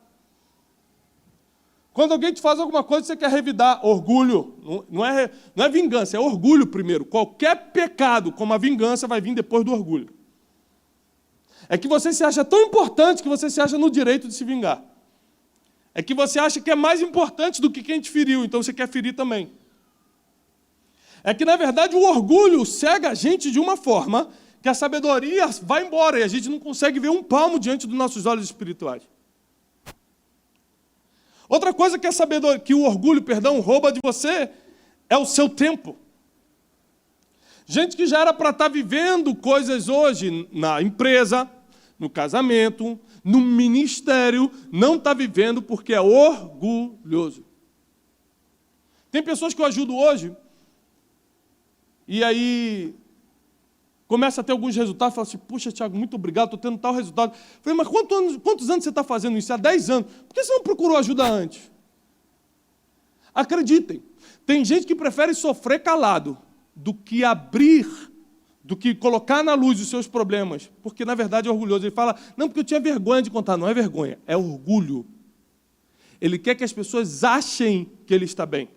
Quando alguém te faz alguma coisa, você quer revidar. Orgulho, não é vingança, é orgulho primeiro. Qualquer pecado como a vingança vai vir depois do orgulho. É que você se acha tão importante que você se acha no direito de se vingar. É que você acha que é mais importante do que quem te feriu, então você quer ferir também. É que, na verdade, o orgulho cega a gente de uma forma que a sabedoria vai embora e a gente não consegue ver um palmo diante dos nossos olhos espirituais. Outra coisa que o orgulho, rouba de você é o seu tempo. Gente que já era para estar vivendo coisas hoje na empresa, no casamento, no ministério, não está vivendo porque é orgulhoso. Tem pessoas que eu ajudo hoje e aí começa a ter alguns resultados, fala assim, puxa, Tiago, muito obrigado, estou tendo tal resultado. Eu falei, mas quantos anos você está fazendo isso? Há 10 anos. Por que você não procurou ajuda antes? Acreditem, tem gente que prefere sofrer calado do que abrir, do que colocar na luz os seus problemas, porque na verdade é orgulhoso. Ele fala, não, porque eu tinha vergonha de contar. Não é vergonha, é orgulho. Ele quer que as pessoas achem que ele está bem.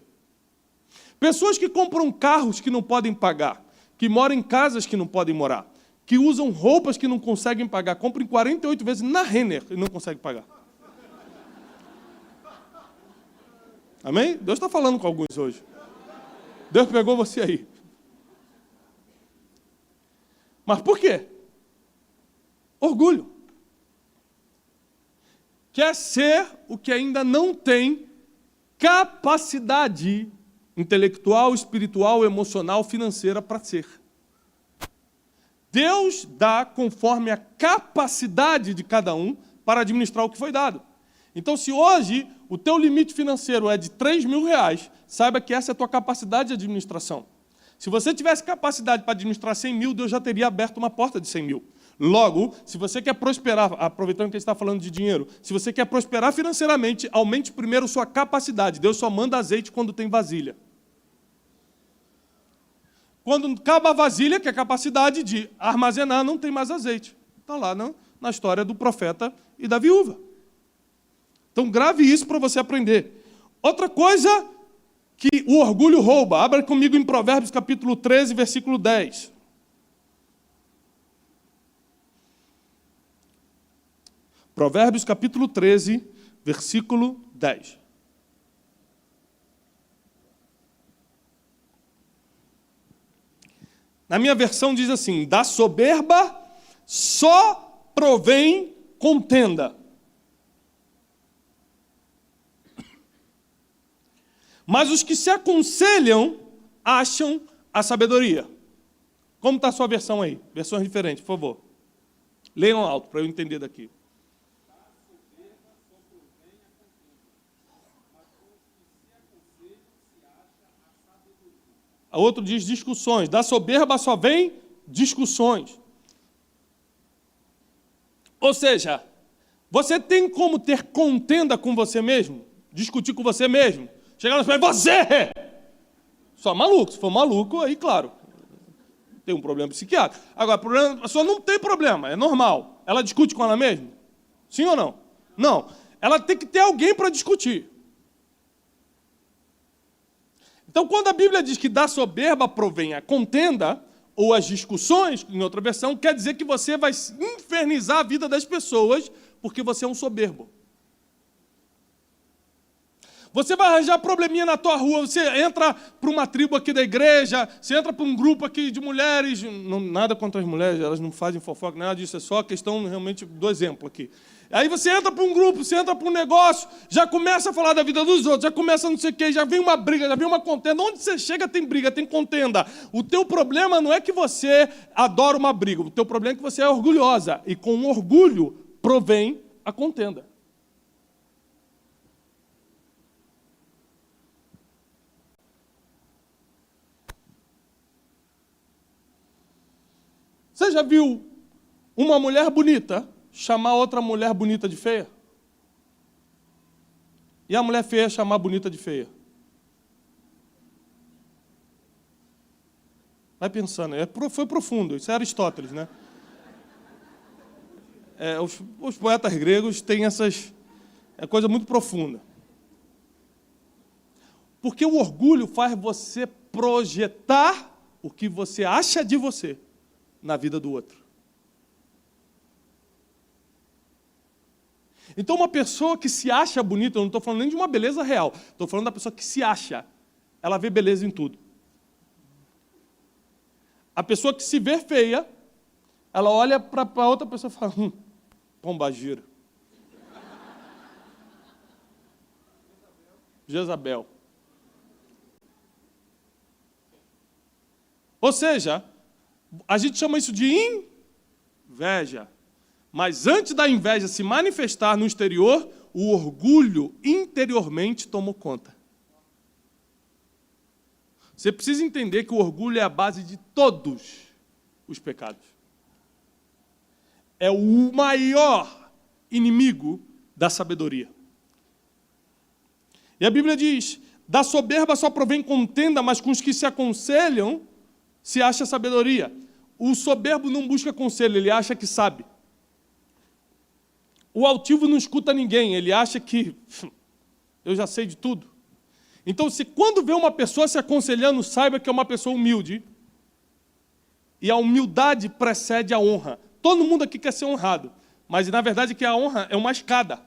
Pessoas que compram carros que não podem pagar, que moram em casas que não podem morar, que usam roupas que não conseguem pagar, compram em 48 vezes na Renner e não conseguem pagar. Amém? Deus está falando com alguns hoje. Deus pegou você aí. Mas por quê? Orgulho. Quer ser o que ainda não tem capacidade intelectual, espiritual, emocional, financeira para ser. Deus dá conforme a capacidade de cada um para administrar o que foi dado. Então, se hoje o teu limite financeiro é de R$3.000, saiba que essa é a tua capacidade de administração. Se você tivesse capacidade para administrar 100 mil, Deus já teria aberto uma porta de 100 mil. Logo, se você quer prosperar, aproveitando que a gente está falando de dinheiro, se você quer prosperar financeiramente, aumente primeiro sua capacidade. Deus só manda azeite quando tem vasilha. Quando acaba a vasilha, que é a capacidade de armazenar, não tem mais azeite. Está lá na história do profeta e da viúva. Então, grave isso para você aprender. Outra coisa que o orgulho rouba. Abra comigo em Provérbios, capítulo 13, versículo 10. Provérbios capítulo 13, versículo 10. Na minha versão diz assim: da soberba só provém contenda. Mas os que se aconselham acham a sabedoria. Como está a sua versão aí? Versões diferentes, por favor. Leiam alto para eu entender daqui. A outro diz discussões. Da soberba só vem discussões. Ou seja, você tem como ter contenda com você mesmo? Discutir com você mesmo? Chegar e falar, você! Só maluco. Se for maluco, aí claro. Tem um problema psiquiátrico. Agora, a pessoa não tem problema, é normal. Ela discute com ela mesma? Sim ou não? Não. Ela tem que ter alguém para discutir. Então, quando a Bíblia diz que da soberba provém a contenda, ou as discussões, em outra versão, quer dizer que você vai infernizar a vida das pessoas porque você é um soberbo. Você vai arranjar probleminha na tua rua, você entra para uma tribo aqui da igreja, você entra para um grupo aqui de mulheres, não, nada contra as mulheres, elas não fazem fofoca, nada disso, é só questão realmente do exemplo aqui. Aí você entra para um grupo, você entra para um negócio, já começa a falar da vida dos outros, já começa não sei o quê, já vem uma briga, já vem uma contenda. Onde você chega tem briga, tem contenda. O teu problema não é que você adora uma briga, o teu problema é que você é orgulhosa, e com orgulho provém a contenda. Você já viu uma mulher bonita chamar outra mulher bonita de feia? E a mulher feia chamar a bonita de feia? Vai pensando, foi profundo, isso é Aristóteles, né? Os poetas gregos têm essas... É coisa muito profunda. Porque o orgulho faz você projetar o que você acha de você na vida do outro. Então, uma pessoa que se acha bonita, eu não estou falando nem de uma beleza real, estou falando da pessoa que se acha, ela vê beleza em tudo. A pessoa que se vê feia, ela olha para outra pessoa e fala, pomba gira. Jezabel. Ou seja, a gente chama isso de inveja. Mas antes da inveja se manifestar no exterior, o orgulho interiormente tomou conta. Você precisa entender que o orgulho é a base de todos os pecados. É o maior inimigo da sabedoria. E a Bíblia diz, da soberba só provém contenda, mas com os que se aconselham se acha sabedoria. O soberbo não busca conselho, ele acha que sabe. O altivo não escuta ninguém, ele acha que eu já sei de tudo. Então, se quando vê uma pessoa se aconselhando, saiba que é uma pessoa humilde. E a humildade precede a honra. Todo mundo aqui quer ser honrado, mas na verdade que a honra é uma escada.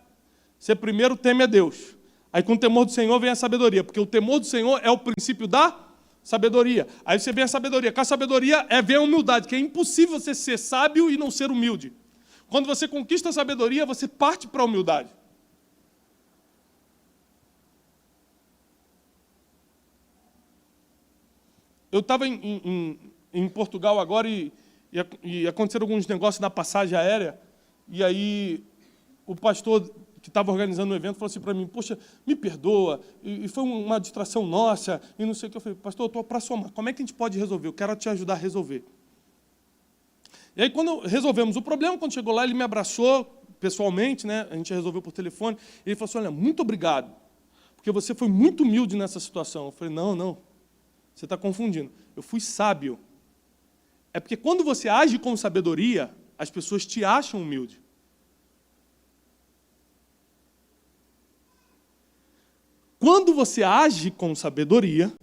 Você primeiro teme a Deus. Aí com o temor do Senhor vem a sabedoria, porque o temor do Senhor é o princípio da sabedoria. Aí você vê a sabedoria. Com a sabedoria é ver a humildade, que é impossível você ser sábio e não ser humilde. Quando você conquista a sabedoria, você parte para a humildade. Eu estava em Portugal agora e aconteceram alguns negócios na passagem aérea, e aí o pastor que estava organizando o evento falou assim para mim, poxa, me perdoa, e foi uma distração nossa, e não sei o que. Eu falei, pastor, eu estou para somar, como é que a gente pode resolver? Eu quero te ajudar a resolver. E aí, quando resolvemos o problema, quando chegou lá, ele me abraçou pessoalmente, né? A gente resolveu por telefone, e ele falou assim, olha, muito obrigado, porque você foi muito humilde nessa situação. Eu falei, não, você está confundindo. Eu fui sábio. É porque quando você age com sabedoria, as pessoas te acham humilde. Quando você age com sabedoria,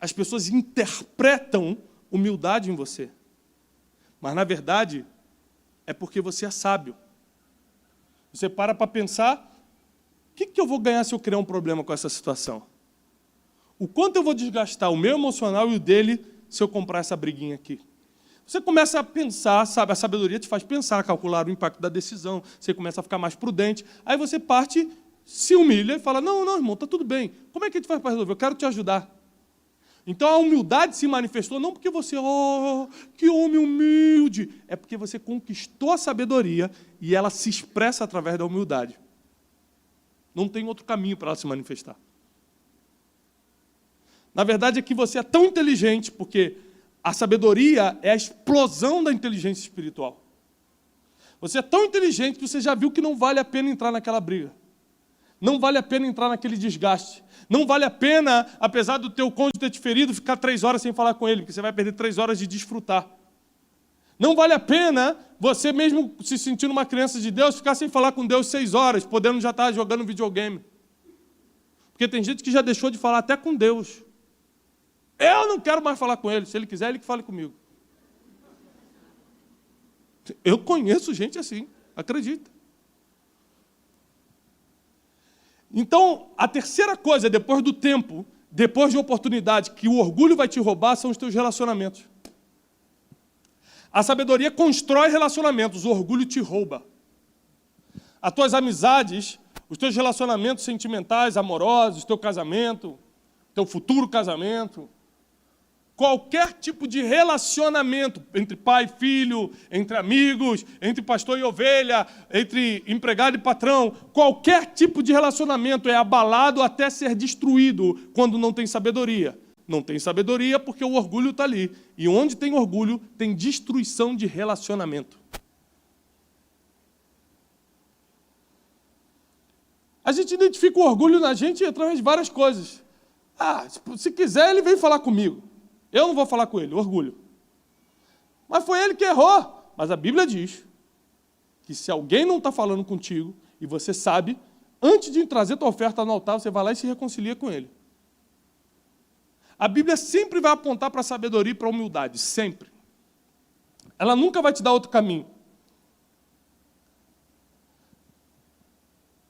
as pessoas interpretam humildade em você. Mas, na verdade, é porque você é sábio. Você para pensar, o que eu vou ganhar se eu criar um problema com essa situação? O quanto eu vou desgastar o meu emocional e o dele se eu comprar essa briguinha aqui? Você começa a pensar, sabe? A sabedoria te faz pensar, calcular o impacto da decisão. Você começa a ficar mais prudente. Aí você parte, se humilha e fala, não, irmão, está tudo bem. Como é que a gente faz para resolver? Eu quero te ajudar. Então a humildade se manifestou não porque você, que homem humilde. É porque você conquistou a sabedoria e ela se expressa através da humildade. Não tem outro caminho para ela se manifestar. Na verdade é que você é tão inteligente, porque a sabedoria é a explosão da inteligência espiritual. Você é tão inteligente que você já viu que não vale a pena entrar naquela briga. Não vale a pena entrar naquele desgaste. Não vale a pena, apesar do teu cônjuge ter te ferido, ficar 3 horas sem falar com ele, porque você vai perder 3 horas de desfrutar. Não vale a pena você, mesmo se sentindo uma criança de Deus, ficar sem falar com Deus 6 horas, podendo já estar jogando videogame. Porque tem gente que já deixou de falar até com Deus. Eu não quero mais falar com ele. Se ele quiser, ele que fale comigo. Eu conheço gente assim, acredita. Então, a terceira coisa, depois do tempo, depois de oportunidade, que o orgulho vai te roubar, são os teus relacionamentos. A sabedoria constrói relacionamentos, o orgulho te rouba. As tuas amizades, os teus relacionamentos sentimentais, amorosos, teu casamento, teu futuro casamento, qualquer tipo de relacionamento entre pai e filho, entre amigos, entre pastor e ovelha, entre empregado e patrão, qualquer tipo de relacionamento é abalado até ser destruído quando não tem sabedoria. Não tem sabedoria porque o orgulho está ali. E onde tem orgulho, tem destruição de relacionamento. A gente identifica o orgulho na gente através de várias coisas. Se quiser, ele vem falar comigo. Eu não vou falar com ele, orgulho. Mas foi ele que errou. Mas a Bíblia diz que se alguém não está falando contigo, e você sabe, antes de trazer tua oferta no altar, você vai lá e se reconcilia com ele. A Bíblia sempre vai apontar para a sabedoria e para a humildade, sempre. Ela nunca vai te dar outro caminho.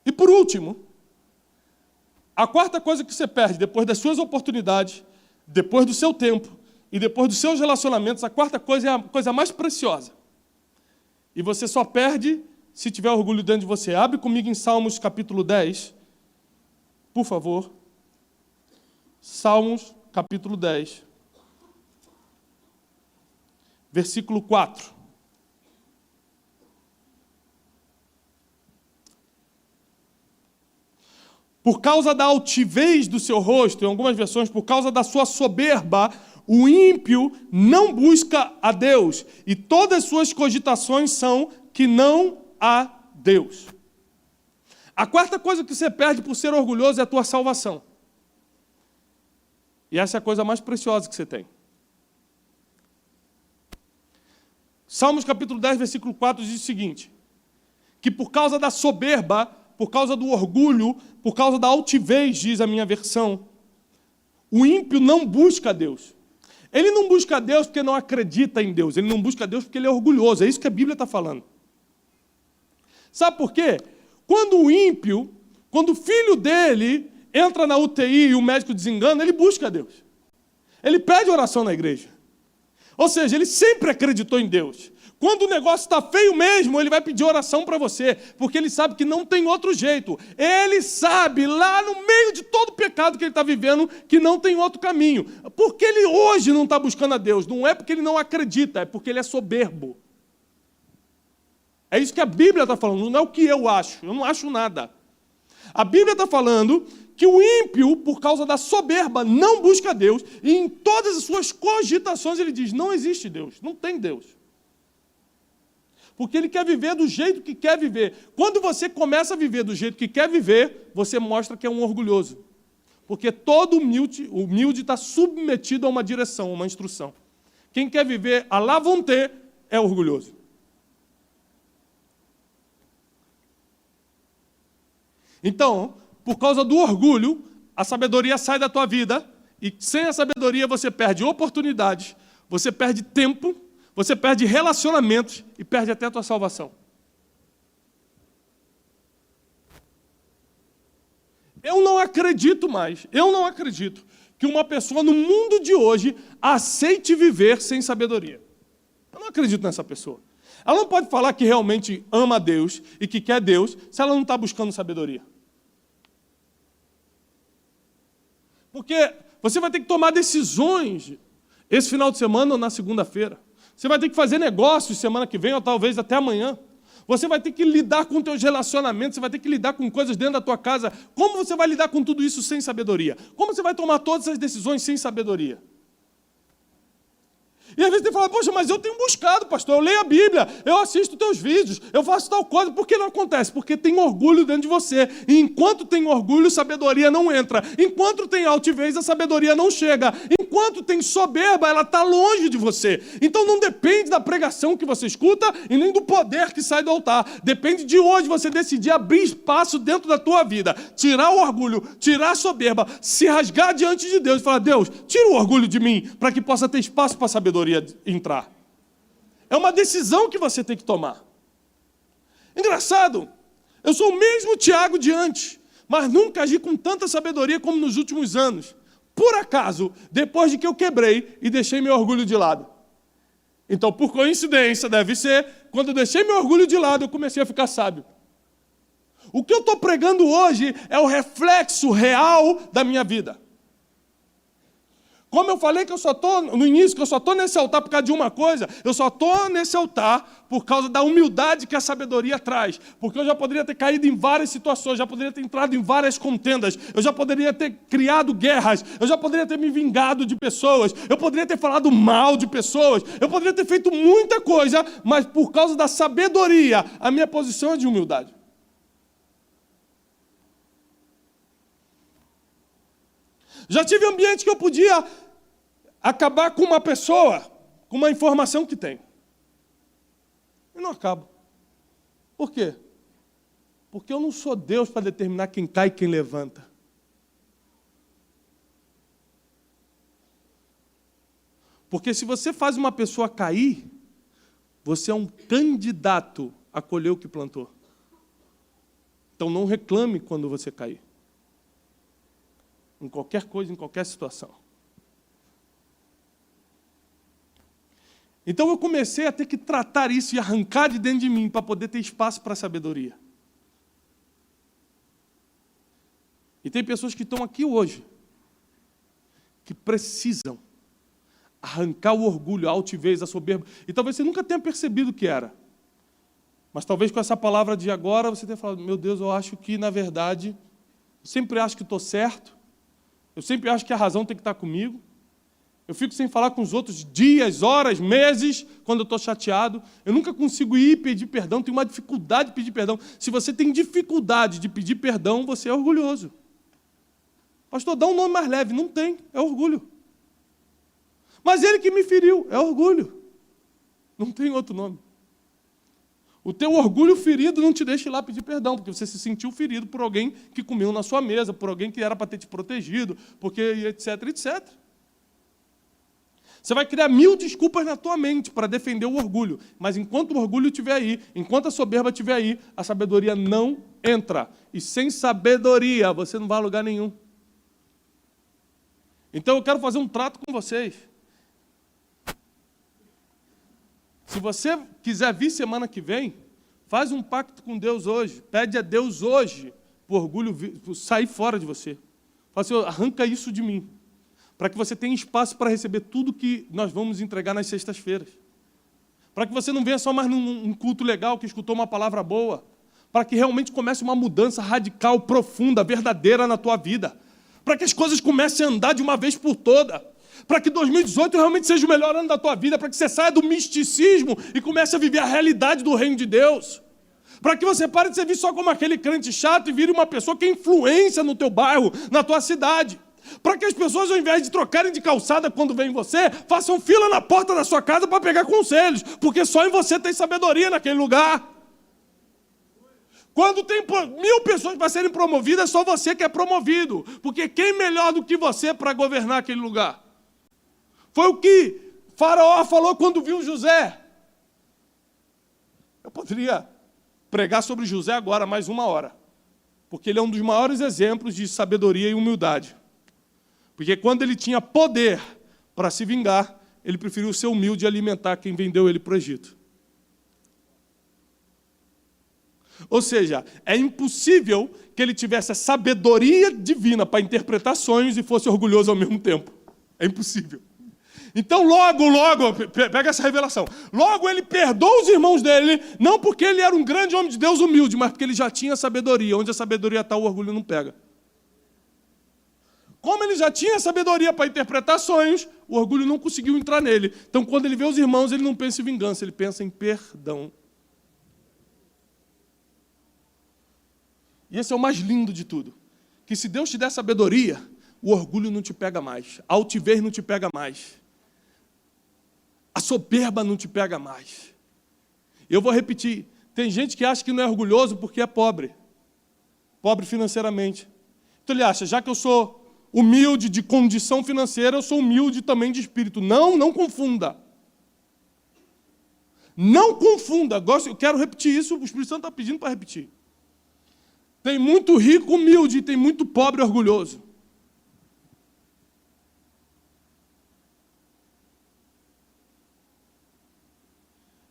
E por último, a quarta coisa que você perde depois das suas oportunidades, depois do seu tempo e depois dos seus relacionamentos, a quarta coisa é a coisa mais preciosa. E você só perde se tiver orgulho dentro de você. Abre comigo em Salmos capítulo 10, por favor. Salmos capítulo 10, versículo 4. Por causa da altivez do seu rosto, em algumas versões, por causa da sua soberba, o ímpio não busca a Deus, e todas as suas cogitações são que não há Deus. A quarta coisa que você perde por ser orgulhoso é a tua salvação. E essa é a coisa mais preciosa que você tem. Salmos capítulo 10, versículo 4 diz o seguinte, que por causa da soberba, por causa do orgulho, por causa da altivez, diz a minha versão, o ímpio não busca a Deus. Ele não busca a Deus porque não acredita em Deus, ele não busca a Deus porque ele é orgulhoso, é isso que a Bíblia está falando. Sabe por quê? Quando o ímpio, quando o filho dele entra na UTI e o médico desengana, ele busca a Deus. Ele pede oração na igreja. Ou seja, ele sempre acreditou em Deus. Quando o negócio está feio mesmo, ele vai pedir oração para você, porque ele sabe que não tem outro jeito. Ele sabe, lá no meio de todo o pecado que ele está vivendo, que não tem outro caminho. Porque ele hoje não está buscando a Deus. Não é porque ele não acredita, é porque ele é soberbo. É isso que a Bíblia está falando, não é o que eu acho. Eu não acho nada. A Bíblia está falando que o ímpio, por causa da soberba, não busca Deus, e em todas as suas cogitações ele diz, não existe Deus, não tem Deus. Porque ele quer viver do jeito que quer viver. Quando você começa a viver do jeito que quer viver, você mostra que é um orgulhoso. Porque todo humilde está submetido a uma direção, a uma instrução. Quem quer viver à la vontade é orgulhoso. Então, por causa do orgulho, a sabedoria sai da tua vida, e sem a sabedoria você perde oportunidades, você perde tempo, você perde relacionamentos e perde até a tua salvação. Eu não acredito que uma pessoa no mundo de hoje aceite viver sem sabedoria. Eu não acredito nessa pessoa. Ela não pode falar que realmente ama a Deus e que quer Deus se ela não está buscando sabedoria. Porque você vai ter que tomar decisões esse final de semana ou na segunda-feira. Você vai ter que fazer negócios semana que vem ou talvez até amanhã. Você vai ter que lidar com teus relacionamentos, você vai ter que lidar com coisas dentro da tua casa. Como você vai lidar com tudo isso sem sabedoria? Como você vai tomar todas essas decisões sem sabedoria? E às vezes você fala, poxa, mas eu tenho buscado, pastor, eu leio a Bíblia, eu assisto teus vídeos, eu faço tal coisa. Por que não acontece? Porque tem orgulho dentro de você. E enquanto tem orgulho, sabedoria não entra. Enquanto tem altivez, a sabedoria não chega. Enquanto tem soberba, ela está longe de você. Então não depende da pregação que você escuta e nem do poder que sai do altar. Depende de hoje você decidir abrir espaço dentro da tua vida, tirar o orgulho, tirar a soberba, se rasgar diante de Deus e falar, Deus, tira o orgulho de mim, para que possa ter espaço para a sabedoria entrar. É uma decisão que você tem que tomar. Engraçado, eu sou o mesmo Tiago de antes, mas nunca agi com tanta sabedoria como nos últimos anos. Por acaso, depois de que eu quebrei e deixei meu orgulho de lado. Então, por coincidência, deve ser, quando eu deixei meu orgulho de lado, eu comecei a ficar sábio. O que eu estou pregando hoje é o reflexo real da minha vida. Como eu falei que eu só estou, no início, que eu só estou nesse altar por causa de uma coisa, eu só estou nesse altar por causa da humildade que a sabedoria traz. Porque eu já poderia ter caído em várias situações, já poderia ter entrado em várias contendas, eu já poderia ter criado guerras, eu já poderia ter me vingado de pessoas, eu poderia ter falado mal de pessoas, eu poderia ter feito muita coisa, mas por causa da sabedoria, a minha posição é de humildade. Já tive ambiente que eu podia acabar com uma pessoa, com uma informação que tem. E não acabo. Por quê? Porque eu não sou Deus para determinar quem cai e quem levanta. Porque se você faz uma pessoa cair, você é um candidato a colher o que plantou. Então não reclame quando você cair. Em qualquer coisa, em qualquer situação. Então eu comecei a ter que tratar isso e arrancar de dentro de mim para poder ter espaço para a sabedoria. E tem pessoas que estão aqui hoje, que precisam arrancar o orgulho, a altivez, a soberba. E talvez você nunca tenha percebido o que era. Mas talvez com essa palavra de agora você tenha falado, meu Deus, eu acho que, na verdade, eu sempre acho que estou certo. Eu sempre acho que a razão tem que estar comigo. Eu fico sem falar com os outros dias, horas, meses, quando eu estou chateado. Eu nunca consigo ir pedir perdão, tenho uma dificuldade de pedir perdão. Se você tem dificuldade de pedir perdão, você é orgulhoso. Pastor, dá um nome mais leve. Não tem, é orgulho. Mas ele que me feriu, é orgulho. Não tem outro nome. O teu orgulho ferido não te deixa ir lá pedir perdão, porque você se sentiu ferido por alguém que comeu na sua mesa, por alguém que era para ter te protegido, porque etc, etc. Você vai criar 1000 desculpas na tua mente para defender o orgulho, mas enquanto o orgulho estiver aí, enquanto a soberba estiver aí, a sabedoria não entra. E sem sabedoria você não vai a lugar nenhum. Então eu quero fazer um trato com vocês. Se você quiser vir semana que vem, faz um pacto com Deus hoje. Pede a Deus hoje, para o orgulho sair fora de você. Fala assim, arranca isso de mim. Para que você tenha espaço para receber tudo que nós vamos entregar nas sextas-feiras. Para que você não venha só mais num culto legal, que escutou uma palavra boa. Para que realmente comece uma mudança radical, profunda, verdadeira na tua vida. Para que as coisas comecem a andar de uma vez por toda. Para que 2018 realmente seja o melhor ano da tua vida, para que você saia do misticismo e comece a viver a realidade do reino de Deus. Para que você pare de ser visto só como aquele crente chato e vire uma pessoa que é influência no teu bairro, na tua cidade. Para que as pessoas, ao invés de trocarem de calçada quando vêm em você, façam fila na porta da sua casa para pegar conselhos, porque só em você tem sabedoria naquele lugar. Quando tem 1000 pessoas para serem promovidas, é só você que é promovido, porque quem melhor do que você para governar aquele lugar? Foi o que Faraó falou quando viu José. Eu poderia pregar sobre José agora mais 1 hora. Porque ele é um dos maiores exemplos de sabedoria e humildade. Porque quando ele tinha poder para se vingar, ele preferiu ser humilde e alimentar quem vendeu ele para o Egito. Ou seja, é impossível que ele tivesse a sabedoria divina para interpretar sonhos e fosse orgulhoso ao mesmo tempo. É impossível. Então, logo, pega essa revelação. Logo ele perdoa os irmãos dele, não porque ele era um grande homem de Deus humilde, mas porque ele já tinha sabedoria. Onde a sabedoria está, o orgulho não pega. Como ele já tinha sabedoria para interpretar sonhos, o orgulho não conseguiu entrar nele. Então, quando ele vê os irmãos, ele não pensa em vingança, ele pensa em perdão. E esse é o mais lindo de tudo. Que se Deus te der sabedoria, o orgulho não te pega mais. A altivez não te pega mais. A soberba não te pega mais. Eu vou repetir. Tem gente que acha que não é orgulhoso porque é pobre. Pobre financeiramente. Então ele acha, já que eu sou humilde de condição financeira, eu sou humilde também de espírito. Não confunda. Não confunda. Eu quero repetir isso, o Espírito Santo está pedindo para repetir. Tem muito rico humilde e tem muito pobre orgulhoso.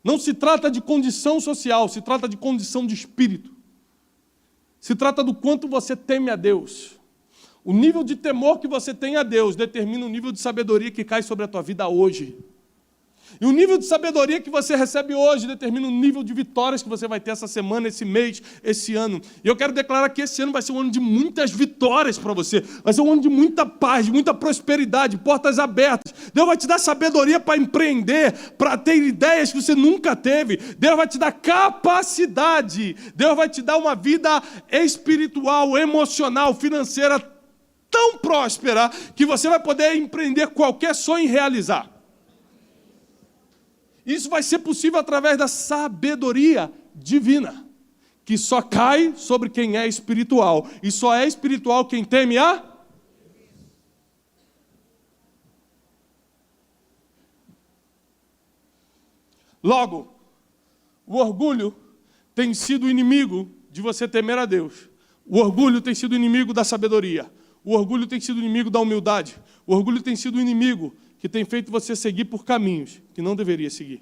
Não se trata de condição social, se trata de condição de espírito. Se trata do quanto você teme a Deus. O nível de temor que você tem a Deus determina o nível de sabedoria que cai sobre a tua vida hoje. E o nível de sabedoria que você recebe hoje determina o nível de vitórias que você vai ter essa semana, esse mês, esse ano. E eu quero declarar que esse ano vai ser um ano de muitas vitórias para você. Vai ser um ano de muita paz, de muita prosperidade, portas abertas. Deus vai te dar sabedoria para empreender, para ter ideias que você nunca teve. Deus vai te dar capacidade. Deus vai te dar uma vida espiritual, emocional, financeira tão próspera que você vai poder empreender qualquer sonho e realizar. Isso vai ser possível através da sabedoria divina, que só cai sobre quem é espiritual. E só é espiritual quem teme a... Logo, o orgulho tem sido inimigo de você temer a Deus. O orgulho tem sido inimigo da sabedoria. O orgulho tem sido inimigo da humildade. O orgulho tem sido inimigo que tem feito você seguir por caminhos que não deveria seguir.